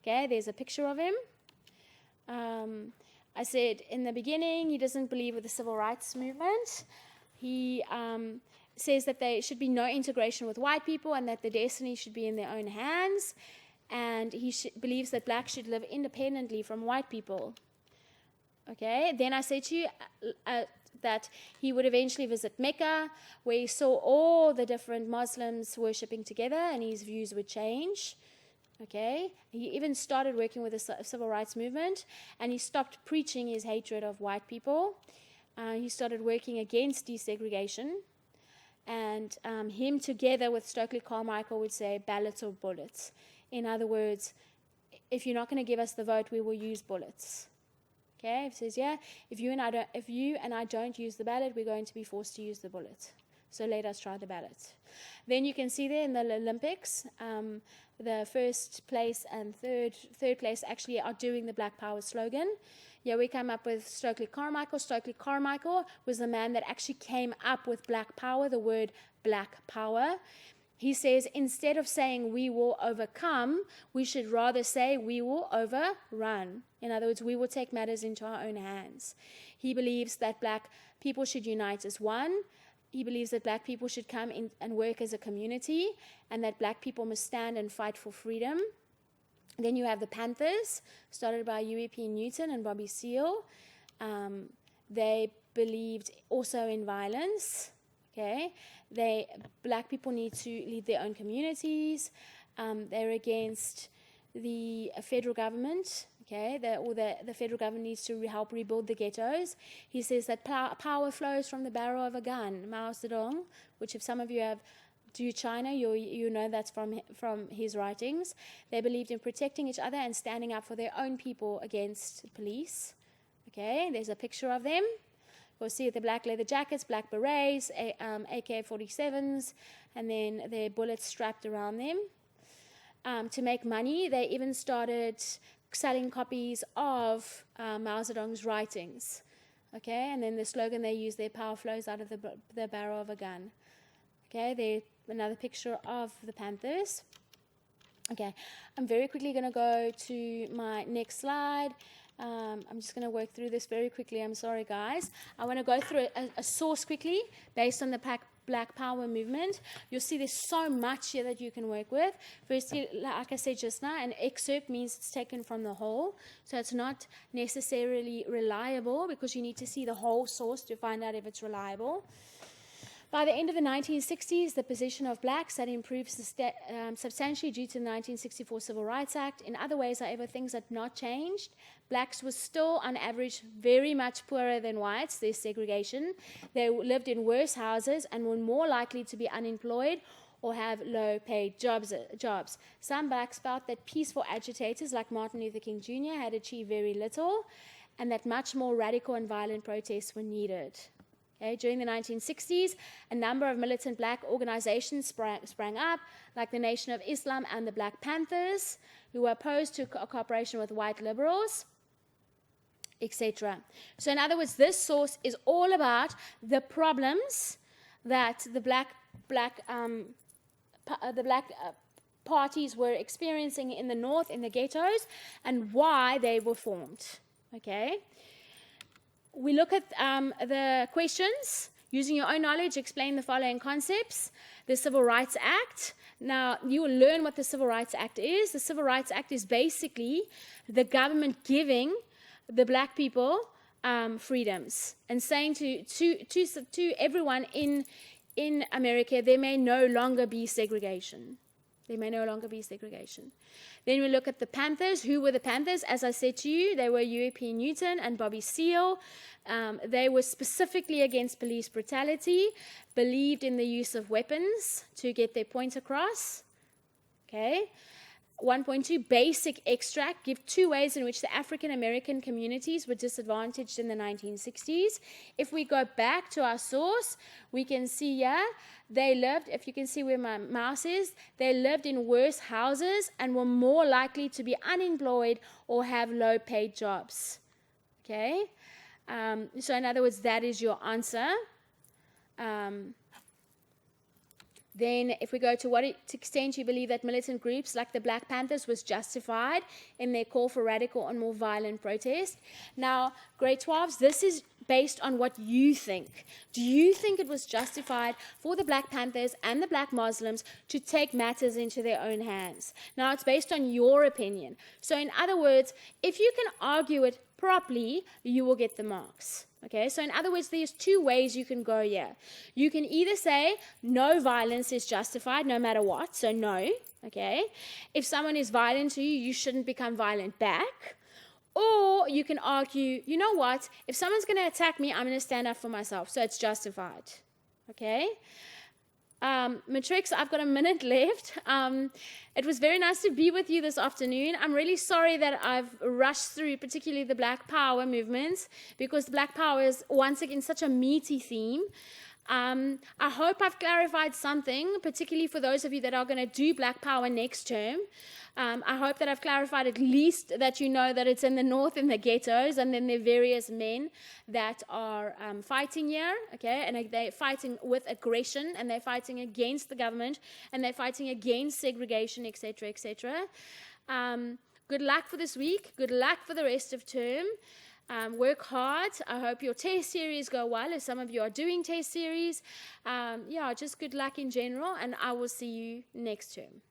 Okay, there's a picture of him. I said in the beginning, he doesn't believe with the civil rights movement. He says that there should be no integration with white people and that the destiny should be in their own hands. And he believes that blacks should live independently from white people. Okay, then I said to you that he would eventually visit Mecca, where he saw all the different Muslims worshipping together, and his views would change. Okay, he even started working with the civil rights movement, and he stopped preaching his hatred of white people. He started working against desegregation, and him together with Stokely Carmichael would say ballots or bullets. In other words, if you're not going to give us the vote, we will use bullets. Okay, it says, yeah, if you and I don't use the ballot, we're going to be forced to use the bullet. So let us try the ballot. Then you can see there in the Olympics, the first place and third place actually are doing the Black Power slogan. Yeah, we came up with Stokely Carmichael. Stokely Carmichael was the man that actually came up with Black Power, the word Black Power. He says, instead of saying we will overcome, we should rather say we will overrun. In other words, we will take matters into our own hands. He believes that black people should unite as one. He believes that black people should come in and work as a community, and that black people must stand and fight for freedom. Then you have the Panthers, started by U.E.P. Newton and Bobby Seale. They believed also in violence. Okay, black people need to lead their own communities. They're against the federal government. Okay, the federal government needs to help rebuild the ghettos. He says that power flows from the barrel of a gun. Mao Zedong, which if some of you have to China, you know that's from his writings. They believed in protecting each other and standing up for their own people against police. Okay, there's a picture of them. You'll see the black leather jackets, black berets, AK-47s, and then their bullets strapped around them. To make money, they even started selling copies of Mao Zedong's writings. Okay, and then the slogan they use, their power flows out of the barrel of a gun. Okay, there's another picture of the Panthers. Okay, I'm very quickly going to go to my next slide. I'm just going to work through this very quickly. I'm sorry, guys. I want to go through a source quickly based on the Black Power movement. You'll see there's so much here that you can work with. Firstly, like I said just now, an excerpt means it's taken from the whole. So it's not necessarily reliable because you need to see the whole source to find out if it's reliable. By the end of the 1960s, the position of blacks had improved substantially due to the 1964 Civil Rights Act. In other ways, however, things had not changed. Blacks were still, on average, very much poorer than whites. There's segregation. They lived in worse houses and were more likely to be unemployed or have low-paid jobs. Some blacks felt that peaceful agitators like Martin Luther King Jr. had achieved very little and that much more radical and violent protests were needed. Okay, during the 1960s, a number of militant black organizations sprang up, like the Nation of Islam and the Black Panthers, who were opposed to cooperation with white liberals, etc. So in other words, this source is all about the problems that the black parties were experiencing in the north, in the ghettos, and why they were formed. Okay. We look at the questions. Using your own knowledge, explain the following concepts. The Civil Rights Act. Now, you will learn what the Civil Rights Act is. The Civil Rights Act is basically the government giving the black people freedoms and saying to everyone in America, there may no longer be segregation. There may no longer be segregation. Then we look at the Panthers. Who were the Panthers? As I said to you, they were U.E.P. Newton and Bobby Seale. They were specifically against police brutality, believed in the use of weapons to get their point across. Okay. 1.2, basic extract, give 2 ways in which the African American communities were disadvantaged in the 1960s. If we go back to our source, we can see here, they lived, if you can see where my mouse is, they lived in worse houses and were more likely to be unemployed or have low-paid jobs. Okay? So in other words, that is your answer. Then if we go to what extent you believe that militant groups like the Black Panthers was justified in their call for radical and more violent protest. Now, grade 12s, this is based on what you think. Do you think it was justified for the Black Panthers and the Black Muslims to take matters into their own hands? Now, it's based on your opinion. So in other words, if you can argue it properly, you will get the marks. Okay, so in other words, there's two ways you can go here. You can either say no violence is justified no matter what, so no, okay? If someone is violent to you, you shouldn't become violent back. Or you can argue, you know what, if someone's going to attack me, I'm going to stand up for myself, so it's justified, okay? Matrix, I've got a minute left. It was very nice to be with you this afternoon. I'm really sorry that I've rushed through particularly the Black Power movement, because Black Power is once again such a meaty theme. I hope I've clarified something, particularly for those of you that are going to do Black Power next term. I hope that I've clarified at least that you know that it's in the north, in the ghettos, and then there are various men that are fighting here, okay, and they're fighting with aggression, and they're fighting against the government, and they're fighting against segregation, etc., etc. Good luck for this week. Good luck for the rest of term. Work hard. I hope your test series go well, if some of you are doing test series. Yeah, just good luck in general, and I will see you next term.